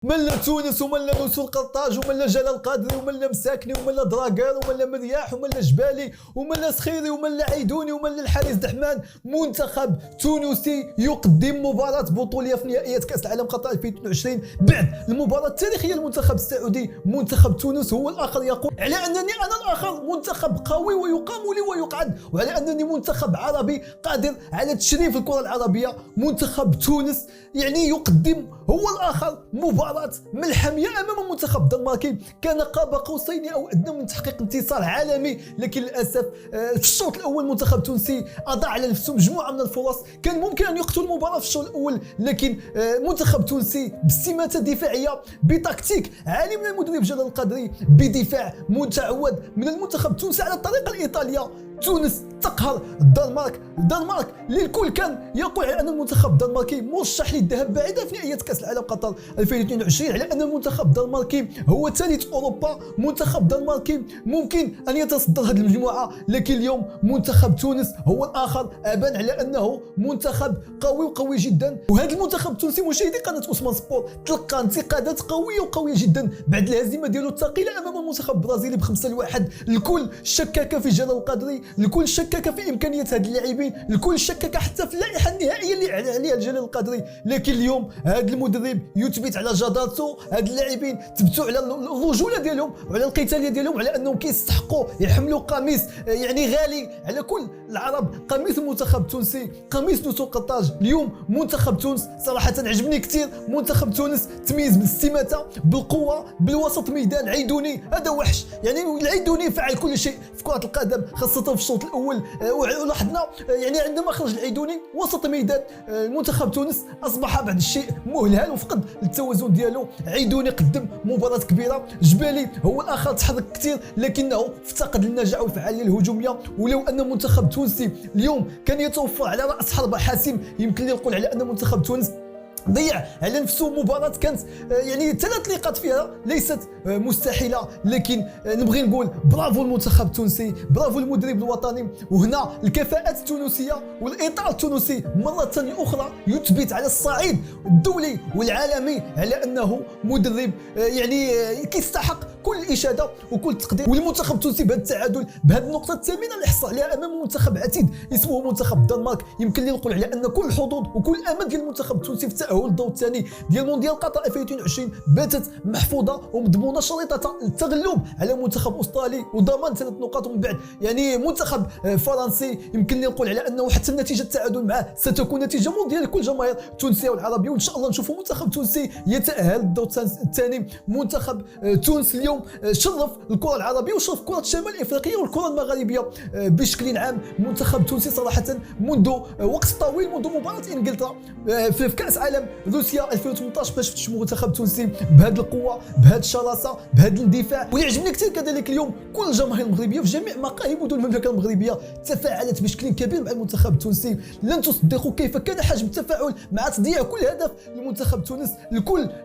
ملا تونس وملا نوس القرطاج وملا جلال القادري وملا مساكني وملا دراكال وملا مرياح وملا جبالي وملا سخيري وملا عيدوني وملا الحارس دحمان. منتخب تونسي يقدم مباراة بطولية في نهائيات كأس العالم قطر 2022 بعد المباراة التاريخية للمنتخب السعودي. منتخب تونس هو الآخر يقول على أنني أنا الآخر، منتخب قوي ويقام لي ويقعد، وعلى أنني منتخب عربي قادر على تشريف الكرة العربية. منتخب تونس يعني يقدم هو الآخر مباراة ملحمية أمام المنتخب الدنماركي كان قاب قوسين أو أدنى من تحقيق انتصار عالمي، لكن للأسف في الشوط الأول المنتخب التونسي أضاع على نفسه مجموعة من الفرص، كان ممكن أن يقتل المباراة في الشوط الأول، لكن منتخب تونسي باستماتة دفاعية بتكتيك عالي من المدرب جلال القادري، بدفاع متعود من المنتخب التونسي على الطريقة الإيطالية. تونس تقهر الدنمارك اللي الكل كان يقول على ان المنتخب الدنماركي مرشح للذهاب بعيدا في نهائيات كاس العالم قطر 2022، على ان المنتخب الدنماركي هو ثالث اوروبا. منتخب دنماركي ممكن ان يتصدر هذه المجموعه، لكن اليوم منتخب تونس هو الاخر، ابان على انه منتخب قوي جدا. وهذا المنتخب التونسي مشاهدي قناه اوسمان سبور تلقى انتقادات قويه جدا بعد الهزيمه ديالو الثقيله امام المنتخب البرازيلي ب5-1. الكل شكك في جلال القادري، الكل شكك في امكانيه هاد اللاعبين، الكل شكك حتى في اللائحه النهائيه اللي عليها جلال القادري، لكن اليوم هذا المدرب يثبت على جدارته. هاد اللاعبين تبتوا على الرجوله ديالهم وعلى القتاليه ديالهم، على انهم كيستحقوا يحملوا قميص يعني غالي على كل العرب، قميص المنتخب التونسي، قميص نوس القرطاج. اليوم منتخب تونس صراحه عجبني كثير. منتخب تونس تميز بالاستماته، بالقوه، بالوسط ميدان. عيدوني هذا وحش، يعني العيدوني فعل كل شيء في كره القدم خاصه في الشوط الاول. ولاحظنا يعني عندما خرج العيدوني وسط ميدان المنتخب تونس اصبح بعض الشيء مهلهل وفقد التوازن ديالو. عيدوني قدم مباراه كبيره، جبالي هو الاخر تحرك كثير لكنه افتقد النجاح والفعاليه الهجوميه. ولو ان المنتخب التونسي اليوم كان يتوفر على راس حربه حاسم، يمكن لي نقول على ان منتخب تونس ضيع على نفسه مباراة كانت يعني 3 نقاط فيها ليست مستحيلة. لكن نبغي نقول برافو المنتخب التونسي، برافو المدرب الوطني. وهنا الكفاءات التونسية والإطار التونسي مرة أخرى يثبت على الصعيد الدولي والعالمي على أنه مدرب يعني كيستحق كل إشادة وكل تقدير. والمنتخب التونسي بهذا التعادل، بهذه النقطة الثامنة اللي حصل عليها أمام منتخب عتيد اسمه منتخب الدنمارك، يمكن لي نقول على أن كل الحظوظ وكل الأمل ديال المنتخب التونسي في التأهل الدور الثاني ديال مونديال قطر 2022 باتت محفوظة ومضمونة شريطة التغلب على منتخب أسترالي وضمان 3 نقاط. ومن بعد يعني منتخب فرنسي يمكن لي نقول على أنه حتى النتيجة التعادل معه ستكون نتيجة مرضية لكل الجماهير التونسية والعربية، وإن شاء الله نشوفوا منتخب تونسي يتأهل الدور الثاني. منتخب تونس اليوم شرف الكرة العربية وشرف كرة شمال افريقيا والكرة المغاربية بشكل عام. منتخب تونسي صراحة منذ وقت طويل، منذ مباراة انجلترا في كأس عالم روسيا 2018 ما شفتش منتخب تونسي بهذه القوة، بهذه الشراسة، بهذا الاندفاع. واللي كثير كذلك اليوم كل الجماهير المغربية في جميع مقاهي مدن المملكة المغربية تفاعلت بشكل كبير مع المنتخب التونسي. لن تصدقوا كيف كان حجم التفاعل مع تضييع كل هدف لمنتخب تونس.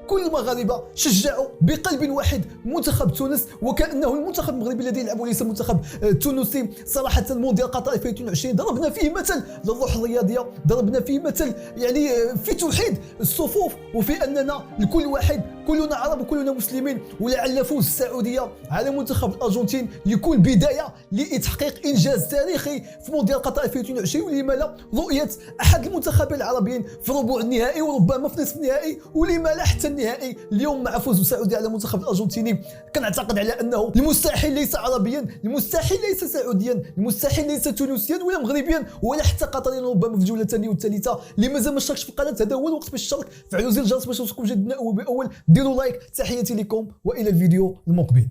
كل المغاربة شجعوا بقلب واحد منتخب تونس، وكأنه المنتخب المغربي الذي يلعب وليس المنتخب التونسي. صراحة مونديال قطر 2022 ضربنا فيه مثل للروح الرياضية، ضربنا فيه مثل يعني في توحيد الصفوف، وفي أننا لكل واحد كلنا عرب وكلنا مسلمين. ولعل فوز السعودية على منتخب الأرجنتين يكون بداية لتحقيق إنجاز تاريخي في مونديال قطر 2022، ولما لا رؤية أحد المنتخبين العربيين في ربع النهائي وربما في نصف النهائي، ولما لا حتى النهائي. اليوم مع فوز السعودية على المنتخب الأرجنتيني كنعتقد على أنه المستحيل ليس عربيا، المستحيل ليس سعوديا، المستحيل ليس تونسيا ولا مغربيا ولا حتى قطريا، ربما في الجولة الثانية والثالثة. اللي مازال ما اشتركش في القناة هذا هو الوقت باش تشترك، فعلوا زر الجرس باش يوصلكم جديدنا أول بأول، ديروا لايك. تحياتي لكم وإلى الفيديو المقبل.